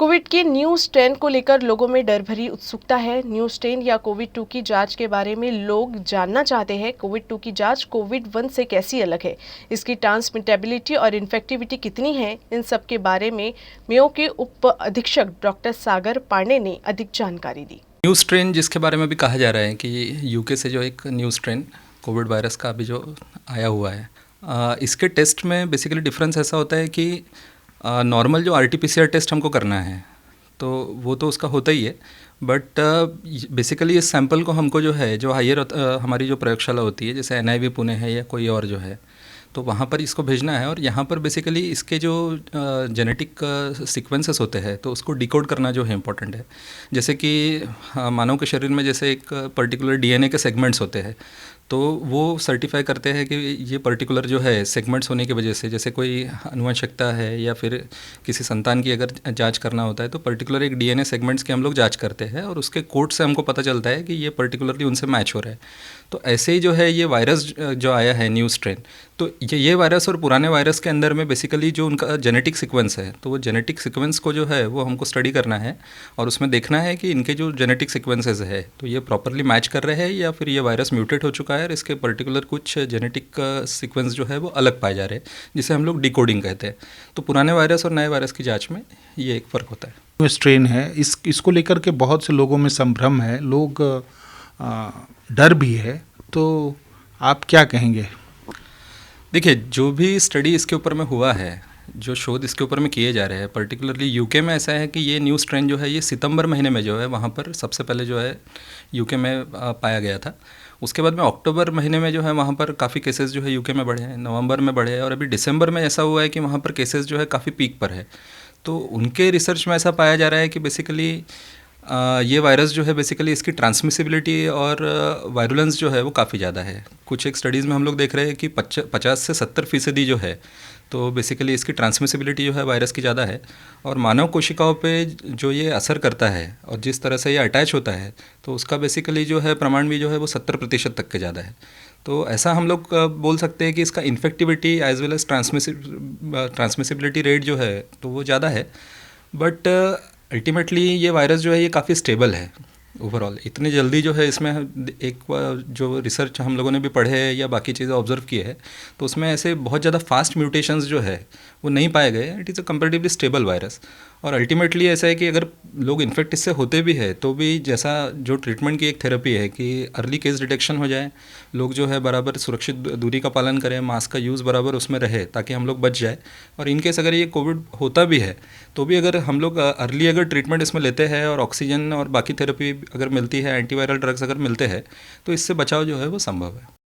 Covid के new strain को लेकर लोगों में डर भरी उत्सुकता है। न्यू स्ट्रेन या कोविड-2 की जांच के बारे में लोग जानना चाहते हैं। कोविड-2 की जांच कोविड-1 से कैसी अलग है, इसकी ट्रांसमिटेबिलिटी और इन्फेक्टिविटी कितनी है, इन सब के बारे में मेयो के उप अधीक्षक डॉक्टर सागर पांडे ने अधिक जानकारी दी। न्यू स्ट्रेन जिसके बारे में भी कहा जा रहा है कि यूके से जो एक न्यू स्ट्रेन कोविड वायरस का अभी जो आया हुआ है, इसके टेस्ट में बेसिकली डिफरेंस ऐसा होता है कि नॉर्मल जो आरटीपीसीआर टेस्ट हमको करना है तो वो तो उसका होता ही है, बट बेसिकली इस सैंपल को हमको जो है जो हायर हमारी जो प्रयोगशाला होती है जैसे एनआईवी पुणे है या कोई और जो है, तो वहाँ पर इसको भेजना है और यहाँ पर बेसिकली इसके जो जेनेटिक सीक्वेंसेस होते हैं तो उसको डिकोड करना जो है इम्पोर्टेंट है। जैसे कि मानव के शरीर में जैसे एक पर्टिकुलर डीएनए के सेगमेंट्स होते हैं, तो वो सर्टिफाई करते हैं कि ये पर्टिकुलर जो है सेगमेंट्स होने की वजह से, जैसे कोई आनुवंशिकता है या फिर किसी संतान की अगर जांच करना होता है तो पर्टिकुलर एक डीएनए सेगमेंट्स की हम लोग जांच करते हैं और उसके कोड से हमको पता चलता है कि ये पर्टिकुलरली उनसे मैच हो रहा है। तो ऐसे ही जो है ये वायरस जो आया है न्यू स्ट्रेन, तो ये वायरस और पुराने वायरस के अंदर में बेसिकली जो उनका जेनेटिक सीक्वेंस है, तो वो जेनेटिक सीक्वेंस को जो है वो हमको स्टडी करना है और उसमें देखना है कि इनके जो जेनेटिक सीक्वेंसेस है तो ये प्रॉपरली मैच कर रहे हैं या फिर ये वायरस म्यूटेट हो चुका है और इसके पर्टिकुलर कुछ जेनेटिक सीक्वेंस जो है वो अलग पाए जा रहे हैं, जिसे हम लोग डिकोडिंग कहते हैं। तो पुराने वायरस और नए वायरस की जाँच में ये एक फ़र्क होता है। स्ट्रेन है इसको लेकर के बहुत से लोगों में संभ्रम है, लोग डर भी है, तो आप क्या कहेंगे? देखिए, जो भी स्टडी इसके ऊपर में हुआ है, जो शोध इसके ऊपर में किए जा रहे हैं, पर्टिकुलरली यूके में ऐसा है कि ये न्यू स्ट्रेन जो है ये सितंबर महीने में जो है वहाँ पर सबसे पहले जो है यूके में पाया गया था। उसके बाद में अक्टूबर महीने में जो है वहाँ पर काफ़ी केसेस जो है यूके में बढ़े हैं, नवंबर में बढ़े हैं और अभी दिसंबर में ऐसा हुआ है कि वहाँ पर केसेस जो है काफ़ी पीक पर है। तो उनके रिसर्च में ऐसा पाया जा रहा है कि बेसिकली ये वायरस जो है बेसिकली इसकी ट्रांसमिसिबिलिटी और वायरुलेंस जो है वो काफ़ी ज़्यादा है। कुछ एक स्टडीज़ में हम लोग देख रहे हैं कि 50 से 70% जो है तो बेसिकली इसकी ट्रांसमिसिबिलिटी जो है वायरस की ज़्यादा है और मानव कोशिकाओं पे जो ये असर करता है और जिस तरह से ये अटैच होता है तो उसका बेसिकली जो है प्रमाण भी जो है वो 70% तक के ज़्यादा है। तो ऐसा हम लोग बोल सकते हैं कि इसका infectivity as well as transmissibility rate जो है तो वो ज़्यादा है, बट अल्टीमेटली ये वायरस जो है ये काफ़ी स्टेबल है ओवरऑल। इतनी जल्दी जो है इसमें एक जो रिसर्च हम लोगों ने भी पढ़े है या बाकी चीज़ें ऑब्जर्व की है तो उसमें ऐसे बहुत ज़्यादा फास्ट म्यूटेशंस जो है वो नहीं पाए गए। It is a comparatively stable virus और अल्टीमेटली ऐसा है कि अगर लोग इन्फेक्ट इससे होते भी है तो भी जैसा जो ट्रीटमेंट की एक थेरेपी है कि अर्ली केस डिटेक्शन हो जाए, लोग जो है बराबर सुरक्षित दूरी का पालन करें, मास्क का यूज़ बराबर उसमें रहे ताकि हम लोग बच जाए। और इनकेस अगर ये कोविड होता भी है तो भी अगर हम लोग अर्ली अगर ट्रीटमेंट इसमें लेते हैं और ऑक्सीजन और बाकी थेरेपी अगर मिलती है, एंटीवायरल ड्रग्स अगर मिलते हैं तो इससे बचाव जो है वो संभव है।